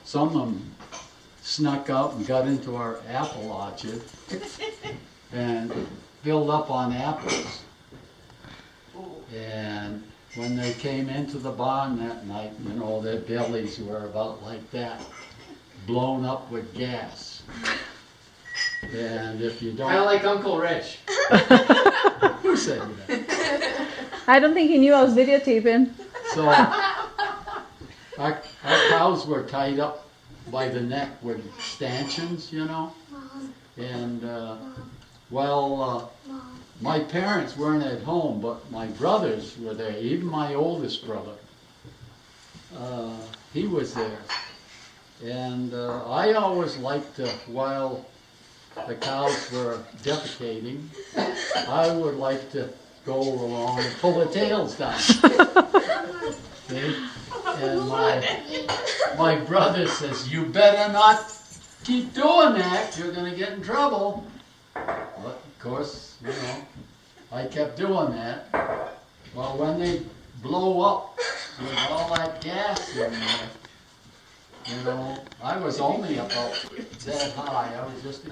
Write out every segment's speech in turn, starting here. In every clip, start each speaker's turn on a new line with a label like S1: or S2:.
S1: some of them snuck out and got into our apple orchard and filled up on apples. And when they came into the barn that night, you know, their bellies were about like that, blown up with gas. And if you don't...
S2: Kind of like Uncle Rich.
S1: Who said that?
S3: I don't think he knew I was videotaping.
S1: So our cows were tied up by the neck with stanchions, you know. And my parents weren't at home, but my brothers were there. Even my oldest brother, he was there. And I always liked to, while the cows were defecating, I would like to go along and pull the tails down. See? And my brother says, "You better not keep doing that, you're going to get in trouble." But of course, you know, I kept doing that. Well, when they blow up with all that gas in there, you know, I was only about that high. I was just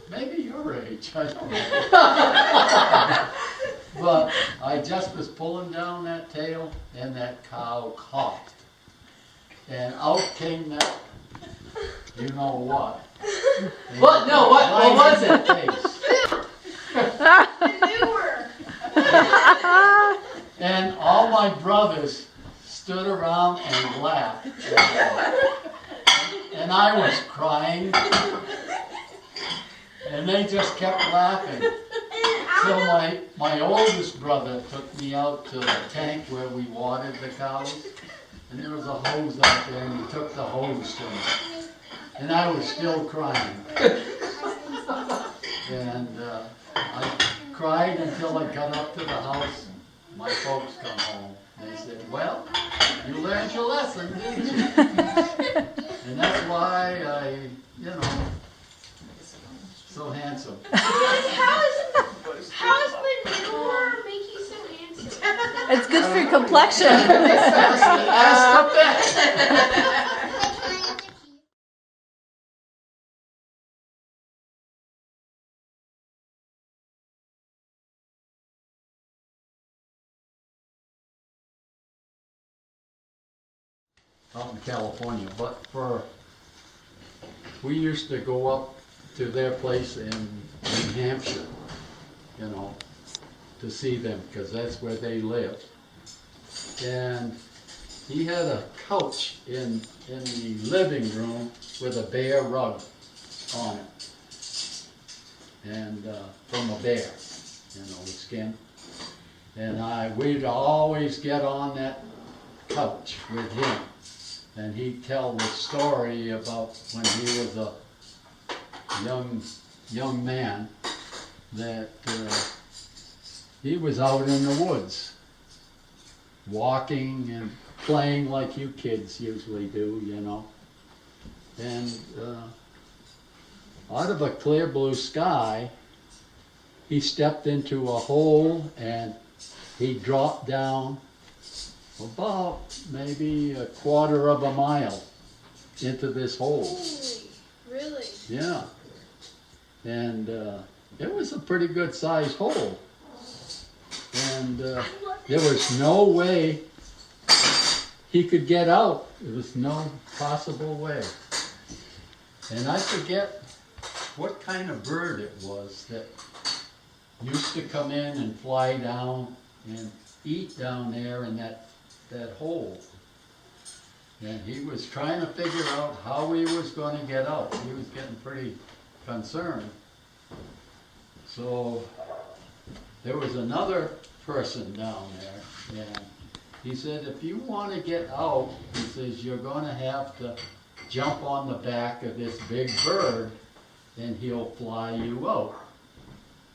S1: maybe your age, I don't know. But I just was pulling down that tail, and that cow coughed. And out came that, you know what.
S2: What? No, what was it?
S1: And all my brothers stood around and laughed. And I was crying. And they just kept laughing. So my oldest brother took me out to the tank where we watered the cows. And there was a hose out there, and he took the hose to me. And I was still crying. And I cried until I got up to the house. My folks come home. They said, "Well, you learned your lesson, didn't you?" And that's why I, you know, so handsome.
S4: How's manure make you so handsome?
S3: It's good for your complexion.
S1: Ask the vet. Out in California, but we used to go up to their place in New Hampshire, you know, to see them, because that's where they lived. And he had a couch in the living room with a bear rug on it, and from a bear, you know, with skin. And we'd always get on that couch with him. And he'd tell the story about when he was a young man, that he was out in the woods, walking and playing like you kids usually do, you know. And out of a clear blue sky, he stepped into a hole and he dropped down about maybe a quarter of a mile into this hole.
S4: Holy, really?
S1: Yeah. And it was a pretty good sized hole. And there was no way he could get out. There was no possible way. And I forget what kind of bird it was that used to come in and fly down and eat down there in that hole. And he was trying to figure out how he was going to get out. He was getting pretty concerned. So there was another person down there, and he said, "If you want to get out," he says, "you're going to have to jump on the back of this big bird and he'll fly you out."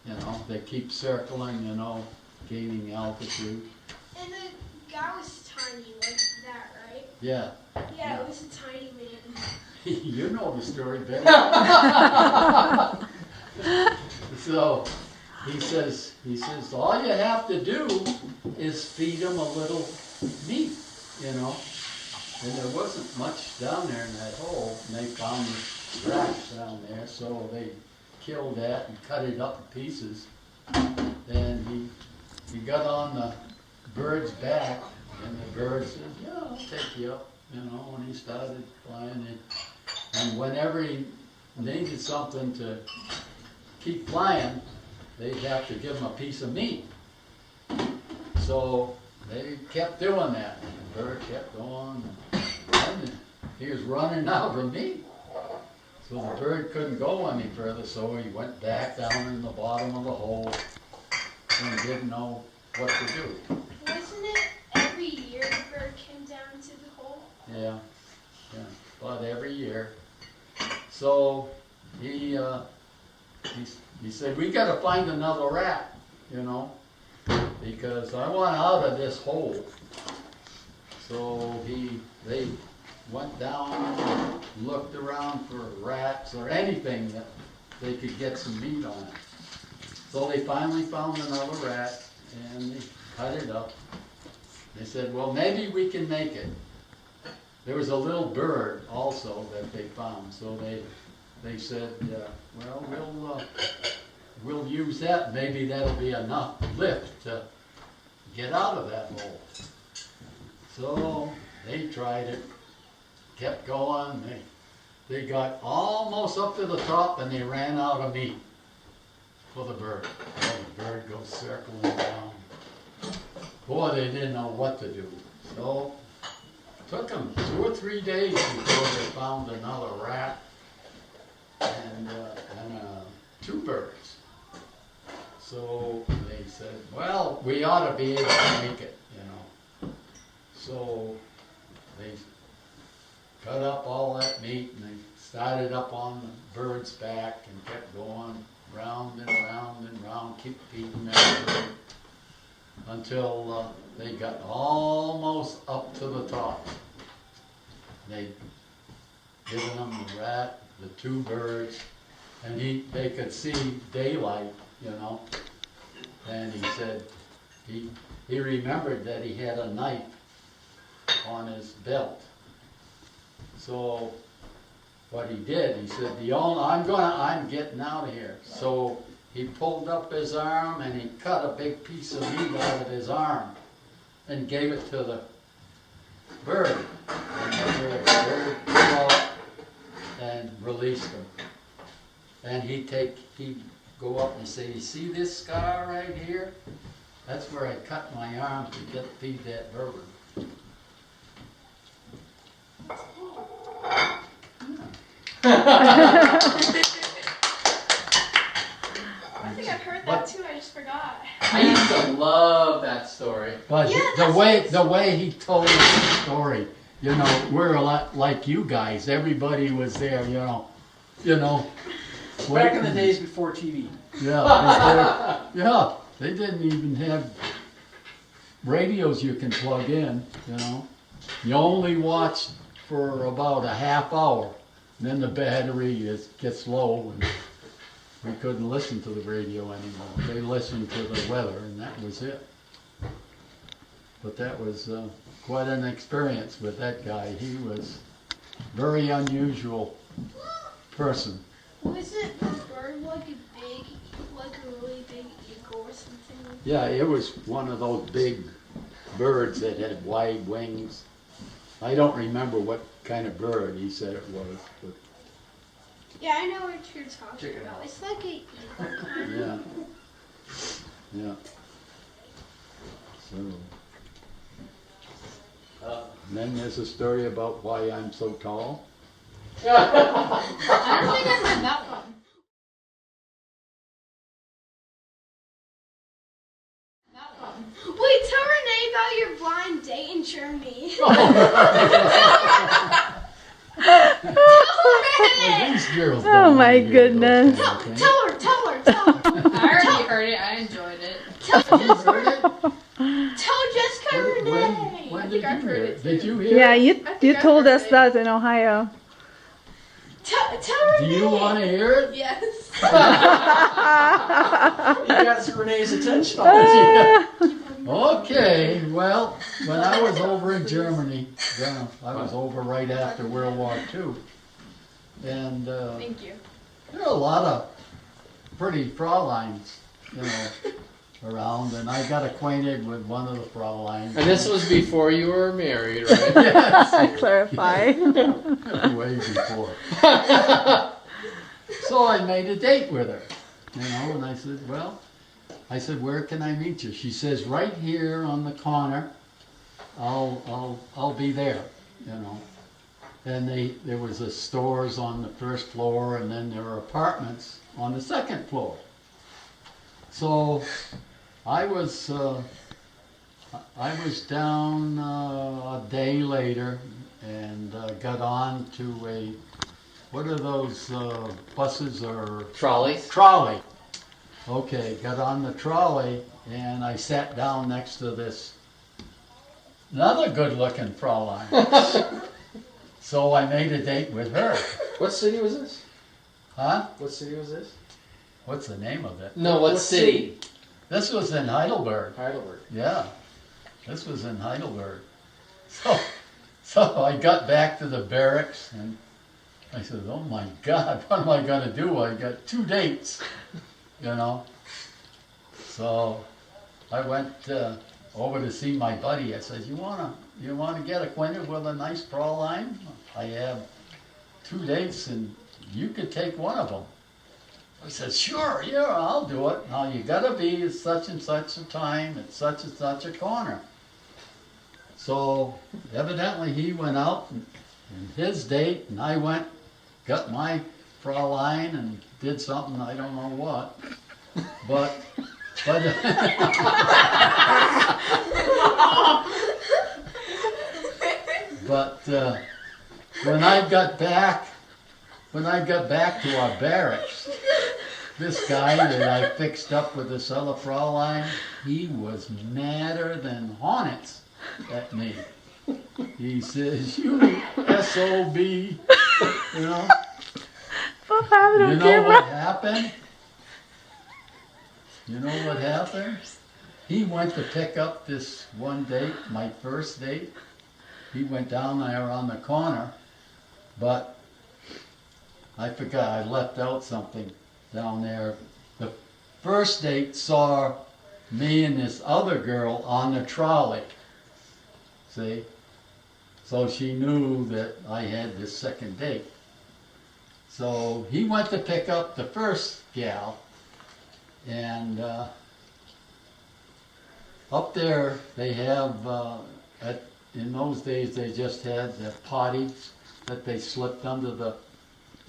S1: You know, they keep circling, you know, gaining altitude.
S4: And the guy was tiny like that, right?
S1: Yeah.
S4: Yeah, it was a tiny man.
S1: You know the story better. So he says, all you have to do is feed him a little meat, you know. And there wasn't much down there in that hole, and they found this rat down there, so they killed that and cut it up in pieces. And he got on the bird's back, and the bird said, yeah, I'll take you up, you know, and he started flying it. And whenever he needed something to keep flying, they'd have to give him a piece of meat. So they kept doing that, and the bird kept going. And he was running out of meat. So the bird couldn't go any further, so he went back down in the bottom of the hole and didn't know what to do.
S4: Wasn't it every year the bird came down to the hole?
S1: Yeah, about every year. So he said, we gotta find another rat, you know, because I want out of this hole. So they went down and looked around for rats or anything that they could get some meat on it. So they finally found another rat and they cut it up. They said, well, maybe we can make it. There was a little bird also that they found, so they said, well, we'll use that. Maybe that'll be enough lift to get out of that hole. So they tried it, kept going. They got almost up to the top and they ran out of meat for the bird. And the bird goes circling down. Boy, they didn't know what to do. So it took them 2 or 3 days before they found another rat and 2 birds. So they said, well, we ought to be able to make it, you know. So they cut up all that meat and they started up on the bird's back and kept going round and round and round, keep feeding that bird until they got almost up to the top. They'd given them the rat, the 2 birds, and they could see daylight, you know. And he said he remembered that he had a knife on his belt. So what he did, he said, I'm getting out of here. So he pulled up his arm and he cut a big piece of meat out of his arm and gave it to the bird. And the bird flew out and released him. And he'd go up and say, you see this scar right here? That's where I cut my arm to feed that bird.
S4: I think I've heard that too, I just forgot.
S2: I used to love that story.
S1: But
S4: Yeah,
S1: the way he told us the story, you know, we're a lot like you guys. Everybody was there, you know.
S5: Back in the days before TV.
S1: Yeah, they didn't even have radios you can plug in, you know. You only watched for about a half hour, and then the battery gets low, and we couldn't listen to the radio anymore. They listened to the weather, and that was it. But that was quite an experience with that guy. He was a very unusual person.
S4: Wasn't the bird like a really big eagle or something?
S1: Yeah, it was one of those big birds that had wide wings. I don't remember what kind of bird he said it was, but
S4: Yeah, I know what you're talking
S5: Chicken
S4: about.
S5: house.
S4: It's like a eagle kind of.
S1: yeah. So, and then there's a story about why I'm so tall.
S3: I don't think I've heard that one.
S4: Wait, tell Renee about your blind date in Germany.
S1: These girls
S3: Oh
S1: don't
S3: my
S1: wanna hear those
S3: goodness.
S1: kind of things.
S4: Tell her.
S3: I already heard it. I enjoyed it.
S1: You heard it?
S4: Tell Jessica and Renee.
S1: When
S3: I
S1: did
S3: think I've
S1: you
S3: heard
S1: hear
S3: it
S1: it? Did you hear
S3: Yeah,
S1: it?
S3: you
S4: think I
S3: told
S4: heard
S3: us
S4: it.
S3: that in Ohio.
S4: Tell
S1: Do
S4: Renee.
S1: you want to hear it?
S4: Yes.
S5: You got Renee's attention.
S1: Okay, well, when I was over in Germany, I was over right after World War II, and
S3: Thank you.
S1: there are a lot of pretty Fräuleins, around, and I got acquainted with one of the Fräuleins.
S2: And this was before you were married, right?
S1: Yes,
S6: Clarify.
S1: way before. So I made a date with her, and I said, where can I meet you? She says, right here on the corner. I'll be there, And there was a stores on the first floor, and then there were apartments on the second floor. So I was down a day later and got on to what are those buses or
S2: Trolleys?
S1: trolley. Okay, got on the trolley and I sat down next to another good-looking Fräulein. So I made a date with her.
S5: What city was this?
S1: Huh?
S5: What city was this?
S1: What's the name of it?
S2: No, what city?
S1: This was in Heidelberg.
S5: Heidelberg.
S1: Yeah, this was in Heidelberg. So I got back to the barracks and I said, oh my God, what am I going to do? I got 2 dates, So I went over to see my buddy. I said, you wanna get acquainted with a nice Fräulein? I have 2 dates and you could take one of them. I said, sure, yeah, I'll do it. Now you gotta be at such and such a time at such and such a corner. So evidently he went out and his date, and I went, got my Fräulein and did something, I don't know what. But when I got back to our barracks, this guy that I fixed up with this other Fräulein, he was madder than hornets at me. He says, you SOB,
S6: Papa, I don't
S1: You know
S6: care
S1: what
S6: about.
S1: happened? You know what happened? He went to pick up this one date, my first date. He went down there on the corner, but I forgot, I left out something down there. The first date saw me and this other girl on the trolley. See? So she knew that I had this second date. So he went to pick up the first gal, and up there they have, in those days they just had the potties that they slipped under the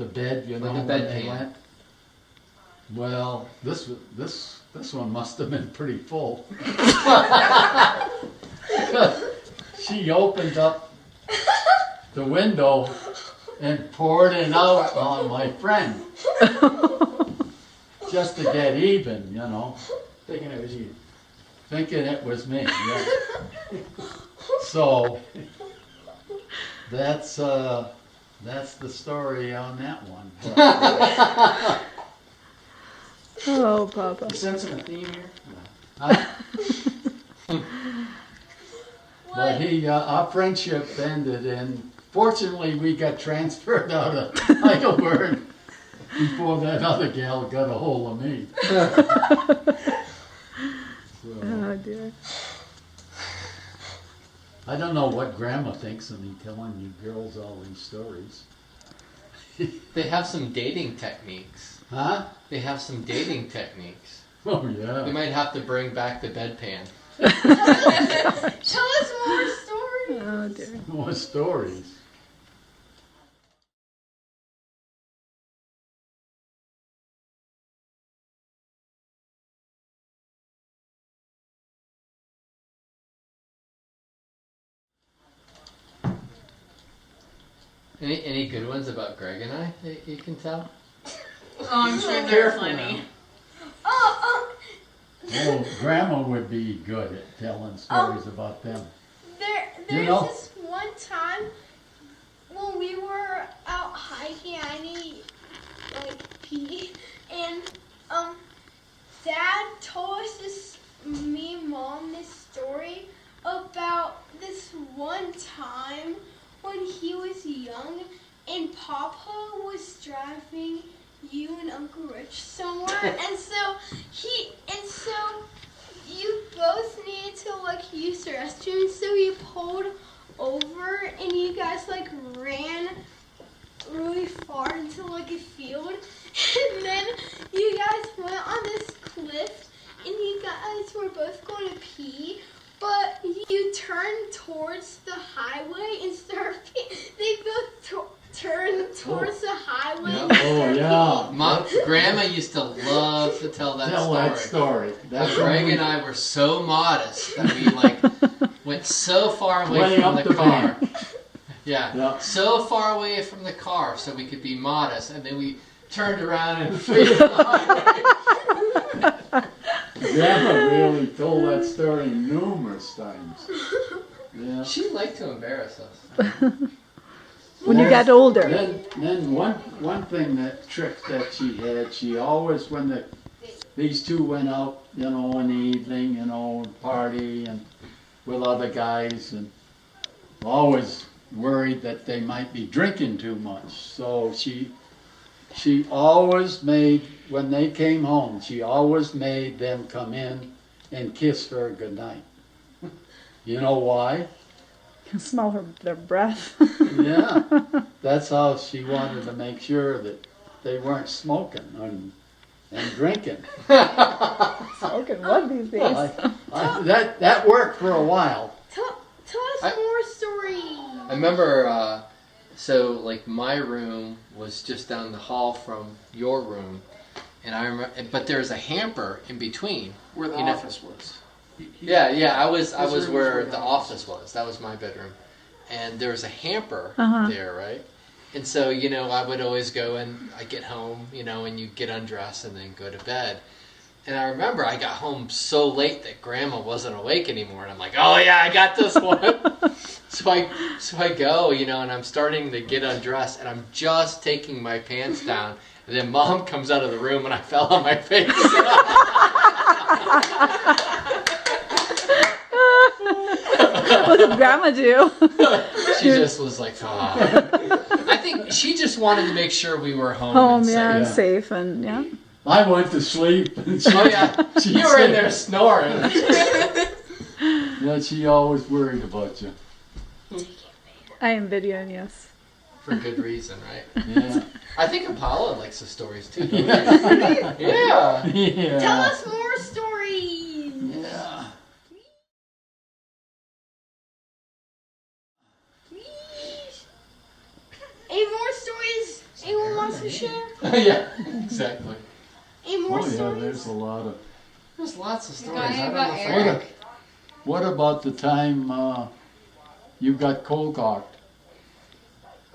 S1: bed,
S2: Like a
S1: when
S2: bedpan.
S1: they went. Well, this one must have been pretty full. She opened up the window and poured it out on my friend. Just to get even,
S5: Thinking it was you.
S1: thinking it was me. Yeah. So that's the story on that one.
S6: Oh, Papa.
S5: You sensing a theme here?
S1: But our friendship ended, and fortunately we got transferred out of Heidelberg before that other gal got a hold of me.
S6: Oh, dear.
S1: I don't know what Grandma thinks of me telling you girls all these stories.
S2: They have some dating techniques.
S1: Huh?
S2: They have some dating techniques.
S1: Oh,
S2: We
S1: yeah.
S2: might have to bring back the bedpan.
S4: Tell us more stories.
S6: Oh, dear.
S1: More stories.
S2: Any good ones about Greg and I that you can tell?
S3: Oh, I'm sure they're
S5: Careful
S3: funny.
S4: Oh,
S1: Oh, Grandma would be good at telling stories about them.
S4: there's
S1: know-
S4: this one time when we were out hiking. I need pee, and Dad told us me and Mom this was young and Papa was driving you and Uncle Rich somewhere, and so you both needed to like use the restroom, so he pulled over and you guys like ran really far into like a field, and then you guys went on this cliff and you guys were both going to pee, but you turned towards the highway and they both turned towards the highway.
S1: Yeah. Oh, yeah.
S2: Grandma used to love to tell that
S1: Tell
S2: story.
S1: that story. That's
S2: Greg
S1: when
S2: and I were so modest that we like went so far away
S1: Way
S2: from
S1: up
S2: the
S1: the
S2: car.
S1: bank.
S2: Yeah.
S1: Yeah.
S2: So far away from the car so we could be modest, and then we turned around and faced the highway.
S1: Grandma really told that story numerous times. Yeah.
S2: She liked to embarrass us.
S6: When you got older.
S1: Then one thing, that trick that she had, she always, when these two went out, you know, in the evening, you know, and party and with other guys, and always worried that they might be drinking too much. So she always made, when they came home, she always made them come in and kiss her goodnight. You know why?
S6: You can smell their breath.
S1: Yeah, that's how she wanted to make sure that they weren't smoking and drinking.
S6: Smoking what these days?
S1: That worked for a while.
S4: Tell us more stories.
S2: I remember, so like my room was just down the hall from your room, and I remember, but there was a hamper in between.
S5: Where the
S2: You know-
S5: office was.
S2: Yeah, I was
S5: room was
S2: where
S5: where
S2: the
S5: the
S2: office was. That was my bedroom, and there was a hamper
S6: Uh-huh.
S2: there, right? And so you know, I would always go and I get home, you know, and you get undressed and then go to bed. And I remember I got home so late that Grandma wasn't awake anymore, and I'm like, oh yeah, I got this one. So I go, you know, and I'm starting to get undressed, and I'm just taking my pants down, and then Mom comes out of the room, and I fell on my face.
S6: What did Grandma do?
S2: She just was like, ah. I think she just wanted to make sure we were home.
S6: Home,
S2: and safe.
S6: yeah, and
S1: Yeah.
S6: safe, and yeah.
S1: I went to sleep. And she,
S2: Oh yeah,
S1: she
S2: you were in
S1: said-
S2: there snoring.
S1: Yeah, she always worried about you.
S6: I am videoing, yes.
S2: For good reason, right?
S1: Yeah.
S2: I think Apollo likes the stories too. Don't you? Yeah.
S1: Yeah.
S4: Tell us more stories.
S1: Yeah.
S4: Please. Any more stories anyone wants to share?
S2: Yeah, exactly.
S4: Any more
S1: Oh yeah,
S4: stories?
S1: there's a lot of.
S2: There's lots of stories.
S3: got any
S2: I don't
S3: about
S2: know if I-
S3: Eric?
S1: What about the time you got cold cocked?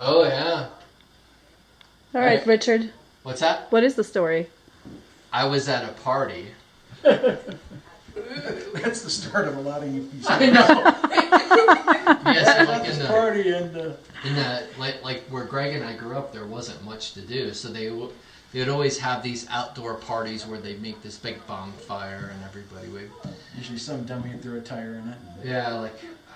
S2: Oh yeah.
S6: All right,
S2: Right.
S6: Richard,
S2: What's that?
S6: what is the story?
S2: I was at a party.
S5: That's the start of a lot of you.
S2: I know. Yes, like in the
S1: party and
S2: like where Greg and I grew up, there wasn't much to do, so they would always have these outdoor parties where they make this big bonfire and everybody would.
S5: Usually some dummy threw a tire in it.
S2: Yeah, like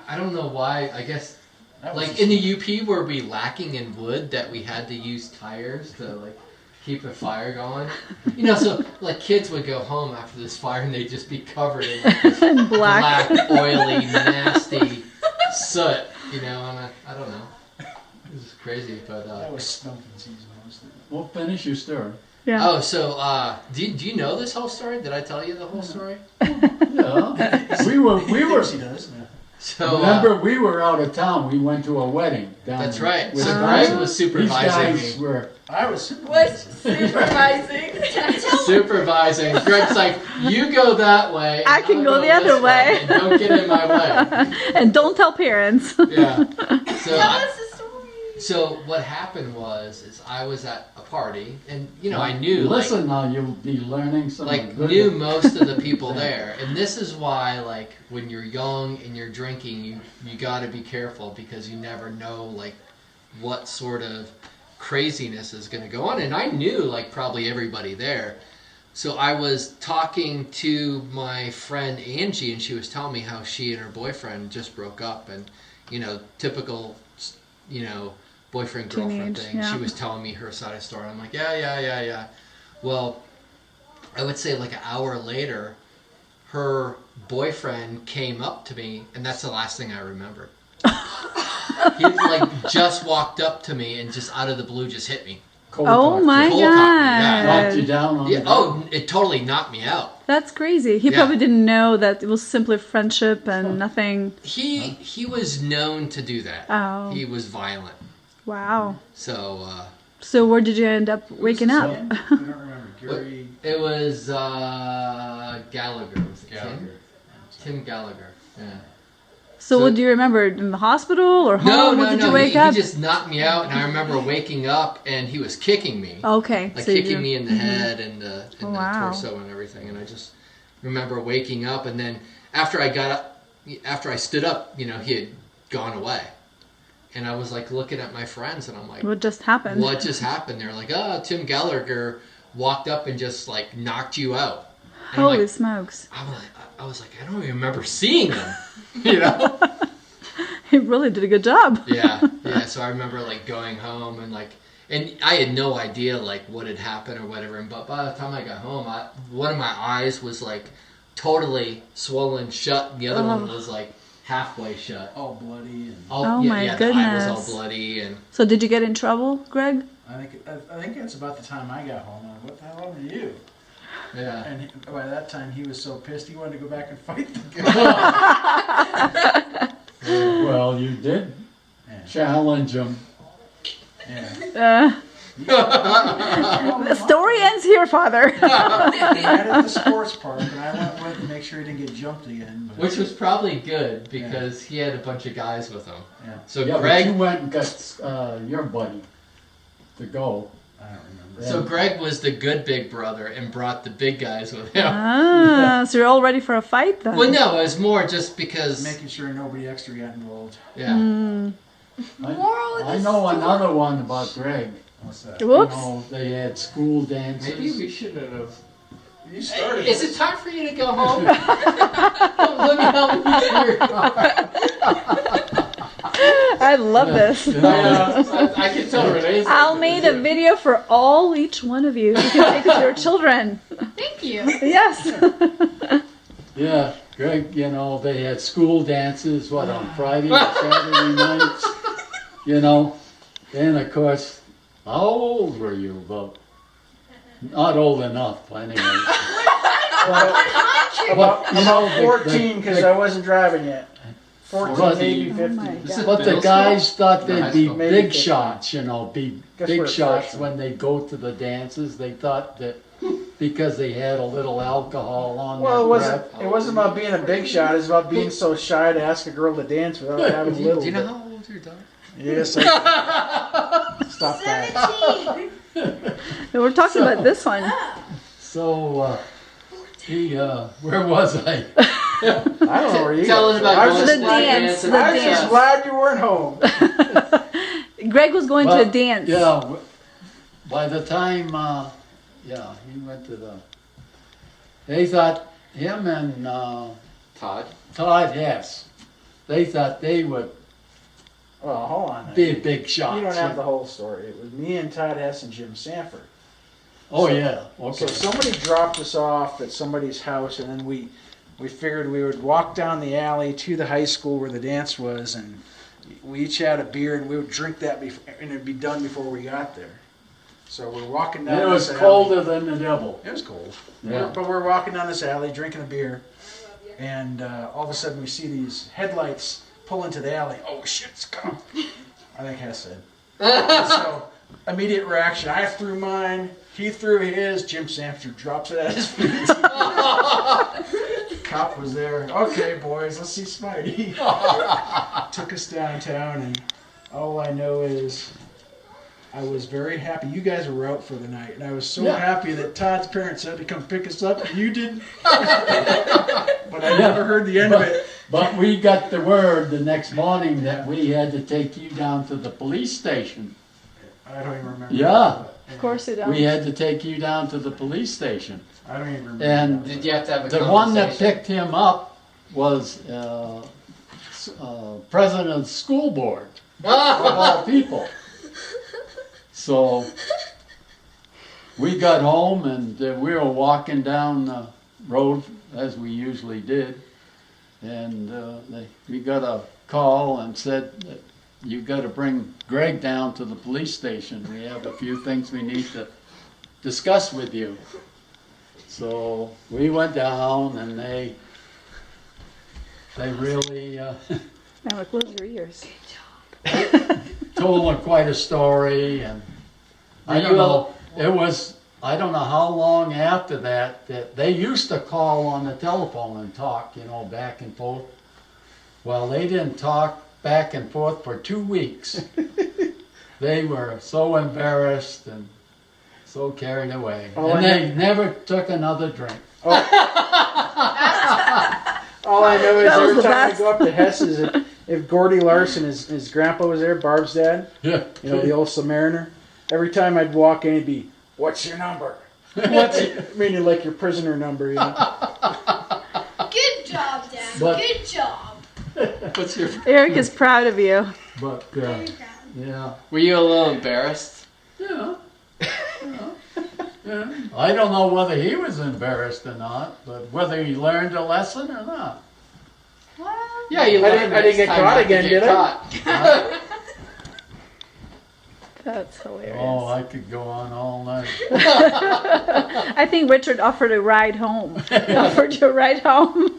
S2: I don't know why. I guess
S5: That was
S2: like in the UP were we lacking in wood that we had to use tires to like keep a fire going. You know, so like kids would go home after this fire and they'd just be covered in like this
S6: In black.
S2: black, oily, nasty soot. You know, and I don't know. It was crazy, but
S5: that was smoking season mostly.
S1: Well, finish your story.
S6: Yeah.
S2: oh, so do you know this whole story? Did I tell you the whole story?
S1: Yeah. we were.
S5: He does. Yeah.
S2: So
S1: Remember, we were out of town. We went to a wedding down.
S2: that's right.
S1: with
S2: So
S1: the
S2: Greg
S1: guys.
S2: was
S1: These
S2: supervising
S1: guys
S2: me.
S1: were.
S5: I was
S3: supervising.
S2: Supervising. Greg's like, you go that way. and
S6: I can
S2: I'll
S6: go the
S2: this
S6: other way.
S2: And don't get in my way.
S6: And don't tell parents.
S2: Yeah. So,
S4: Tell us the story.
S2: so what happened is I was at a party, and you know I knew
S1: Listen, now you'll be learning some.
S2: like
S1: good-
S2: knew most of the people there, and this is why like when you're young and you're drinking, you got to be careful because you never know like what sort of craziness is going to go on, and I knew like probably everybody there. So I was talking to my friend Angie, and she was telling me how she and her boyfriend just broke up, and you know, typical, you know, boyfriend girlfriend
S6: Teenage,
S2: thing.
S6: yeah.
S2: She was telling me her side of the story. I'm like, yeah. Well, I would say like an hour later, her boyfriend came up to me, and that's the last thing I remembered. He like just walked up to me and just out of the blue just hit me.
S1: Cold
S6: Oh
S1: cocktail.
S6: my
S2: Cold cocktail, yeah.
S1: Knocked you
S6: god.
S1: down on
S2: Yeah,
S1: the
S2: oh, it totally knocked me out.
S6: That's crazy. He
S2: Yeah.
S6: probably didn't know that it was simply friendship and nothing.
S2: He was known to do that.
S6: Oh.
S2: He was violent.
S6: Wow.
S2: So
S6: So where did you end up waking up?
S5: I don't remember. Gary.
S2: it was Gallagher. Was it
S5: Gallagher.
S2: Tim Gallagher. Yeah.
S6: So
S2: So-
S6: what do you remember? In the hospital or home?
S2: No,
S6: When did you wake up?
S2: He just knocked me out, and I remember waking up, and he was kicking me,
S6: Okay.
S2: like
S6: so you-
S2: kicking me in the head and the
S6: Wow.
S2: torso and everything. And I just remember waking up, and then after I stood up, he had gone away, and I was like looking at my friends, and I'm like,
S6: What just happened?
S2: what just happened? They're like, oh, Tim Gallagher walked up and just like knocked you out. And I'm
S6: Holy
S2: like,
S6: smokes.
S2: I was like, I don't even remember seeing him, you know?
S6: He really did a good job.
S2: Yeah. So I remember like going home and I had no idea like what had happened or whatever. And but by the time I got home, one of my eyes was like totally swollen shut, and the other one was like halfway shut.
S5: All bloody and
S6: Oh, my
S2: The eye was all
S6: goodness.
S2: bloody and.
S6: So did you get in trouble, Greg?
S5: I think that's about the time I got home. I'm like, what the hell happened to you?
S2: Yeah.
S5: And by that time, he was so pissed he wanted to go back and fight the guy.
S1: Well, you did
S5: Yeah.
S1: challenge him.
S5: Yeah.
S6: The story ends here, Father.
S5: We met at the sports park, and I went with to make sure he didn't get jumped again. But,
S2: Which was probably good because he had a bunch of guys with him.
S5: yeah,
S2: So
S1: Yeah, but
S2: Greg.
S1: you went and got your buddy to go.
S5: I don't remember.
S2: So Greg was the good big brother and brought the big guys with him.
S6: Ah, so you're all ready for a fight then?
S2: Well, no, it was more just because.
S5: Making sure nobody extra got involved.
S2: Yeah.
S4: Moral of
S1: I
S4: the
S1: know
S4: story.
S1: another one about Greg.
S5: What's that?
S6: Whoops.
S1: You know, they had school dances.
S2: Maybe we shouldn't have.
S5: You started.
S2: Is it time for you to go home? Let me help you.
S6: I love this.
S1: You know,
S2: I can tell Renee's.
S6: I'll make a video for each one of you. You can take it to your children.
S3: Thank you.
S6: Yes.
S1: yeah, Greg, they had school dances, on Friday or Saturday nights, And of course, how old were you? About not old enough, anyway.
S5: About 14, because I wasn't driving yet. 14,
S1: But-
S5: maybe
S6: Oh
S5: 15.
S6: my God.
S1: But the guys thought they'd
S2: high
S1: be
S2: school.
S5: Maybe
S1: big
S5: 15.
S1: shots,
S5: Guess
S1: big
S5: we're
S1: shots
S5: freshmen.
S1: when they go to the dances. They thought that because they had a little alcohol on
S5: Well,
S1: their
S5: it wasn't about being a big shot. It's about being so shy to ask a girl to dance without having a
S2: Do
S5: little.
S2: you know
S5: bit.
S2: how old your daughter?
S5: Yes. Stop that.
S4: 17.
S6: We're talking about this one.
S1: So, where was I?
S5: I don't know where you
S2: Telling
S5: guys
S2: about
S5: were. I was
S2: going
S5: just,
S6: The
S2: to
S6: dance,
S2: and
S6: the
S5: I was
S6: dance.
S5: just glad you weren't home.
S6: Greg was going to a dance.
S1: Yeah, by the time, he went to they thought him and
S2: Todd.
S1: Todd Hess, they thought they would
S5: Well, hold on.
S1: be big shots.
S5: You don't have the whole story. It was me and Todd Hess and Jim Sanford.
S1: Oh, yeah, okay.
S5: So somebody dropped us off at somebody's house, and then we figured we would walk down the alley to the high school where the dance was, and we each had a beer, and we would drink that, and it'd be done before we got there. So we're walking down
S1: It was
S5: this
S1: colder
S5: alley.
S1: than the devil.
S5: It was cold.
S1: Yeah.
S5: But we're walking down this alley, drinking a beer, and all of a sudden we see these headlights pull into the alley. Oh, shit, it's coming. I think Hess said. So, immediate reaction. I threw mine. He threw his. Jim Sanford drops it at his feet. Cop was there. Okay, boys, let's see Spidey. Took us downtown, and all I know is I was very happy. You guys were out for the night, and I was so
S1: Yeah.
S5: happy that Todd's parents had to come pick us up, and you didn't. But I never heard the end of it.
S1: But we got the word the next morning that we had to take you down to the police station.
S5: I don't even remember.
S1: Yeah.
S6: Of course you don't.
S1: We had to take you down to the police station.
S5: I don't even remember.
S1: And
S2: Did you have to have a
S1: the one that
S2: conversation?
S1: picked him up was president of the school board, of all people. So we got home and we were walking down the road as we usually did. And we got a call and said that you got to bring Greg down to the police station. We have a few things we need to discuss with you. So we went down and they really
S6: Now close your ears.
S1: told her quite a story, and I don't know, I don't know how long after that they used to call on the telephone and talk, back and forth. Well, they didn't talk back and forth for 2 weeks. They were so embarrassed and so carried away. And they never took another drink.
S5: All I know is
S6: That was
S5: every
S6: the
S5: time I
S6: best.
S5: go up to Hess's, if Gordy Larson, his grandpa was there, Barb's dad,
S1: Yeah.
S5: the old Submariner, every time I'd walk in, he'd be, "What's your number?" Meaning like your prisoner number,
S4: Good job, Dad.
S1: But-
S4: Good job.
S2: What's your?
S6: Eric is proud of you.
S1: But,
S4: Very proud.
S1: yeah.
S2: Were you a little embarrassed?
S1: Yeah. Yeah. I don't know whether he was embarrassed or not, but whether he learned a lesson or not.
S4: Well,
S2: Yeah, you
S5: I
S2: learned
S5: didn't
S2: next
S5: get
S2: time
S5: caught
S2: not to
S5: again,
S2: get
S5: did I?
S2: caught.
S6: That's hilarious.
S1: Oh, I could go on all night.
S6: I think Richard offered a ride home. Offered you a ride home.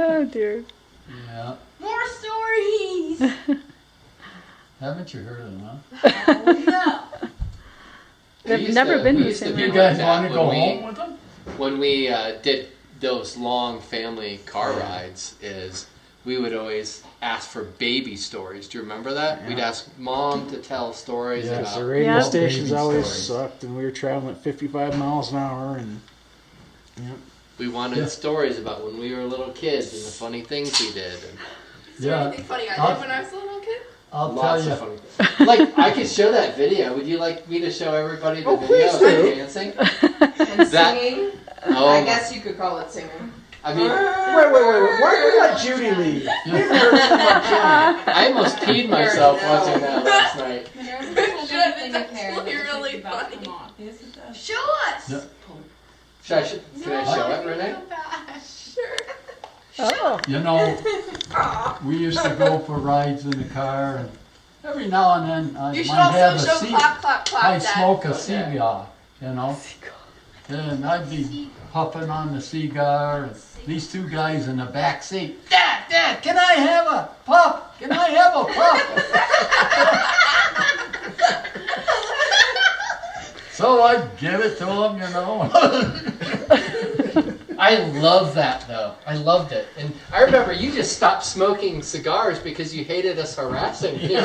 S6: Oh dear.
S1: Yeah.
S4: more stories.
S1: Haven't you heard of them, huh?
S4: No.
S6: They've
S2: We used
S6: never
S2: to-
S6: been
S2: we
S6: to
S2: used to
S6: St.
S2: be
S1: You
S6: Louis.
S2: like
S1: guys
S2: that
S1: want to go
S2: when we-
S1: home with them?
S2: When we did those long family car rides, we would always ask for baby stories. Do you remember that? We'd ask Mom to tell stories
S1: Yes,
S5: The
S2: about.
S5: radio
S6: Yeah.
S5: stations
S1: Baby
S5: always
S1: stories.
S5: sucked, and we were traveling at 55 miles an hour, and
S2: We wanted
S1: Yeah.
S2: stories about when we were little kids and the funny things we did. And
S7: Is there
S1: Yeah.
S7: anything funny I
S1: I'll-
S7: did when I was a little kid?
S1: I'll tell
S2: lots
S1: you.
S2: of funny things. Like, I could show that video. Would you like me to show everybody the
S5: Oh,
S2: video
S5: please
S2: of
S5: do.
S2: me dancing?
S7: And
S2: That-
S7: singing?
S2: Oh,
S7: I
S2: my-
S7: guess you could call it singing.
S2: I mean,
S5: wait. Why did we let Judy leave? We haven't heard anything about Judy.
S2: I almost peed myself
S7: No.
S2: watching that last night.
S7: Really funny.
S4: Show us.
S1: No.
S2: Can I show it, Renee?
S7: Sure.
S6: Oh.
S1: You know, we used to go for rides in the car, and every now and then I
S7: You should
S1: might have
S7: also
S1: a
S7: show
S1: cigar.
S7: clap, clap, clap.
S1: I'd
S7: Dad.
S1: smoke a
S7: Okay.
S1: cigar, and I'd be puffing on the cigar, and these two guys in the back seat, Dad, can I have a puff? Can I have a puff? So I'd give it to them,
S2: I love that though. I loved it. And I remember you just stopped smoking cigars because you hated us harassing you.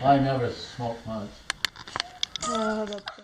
S1: I never smoked much.
S6: Oh, that's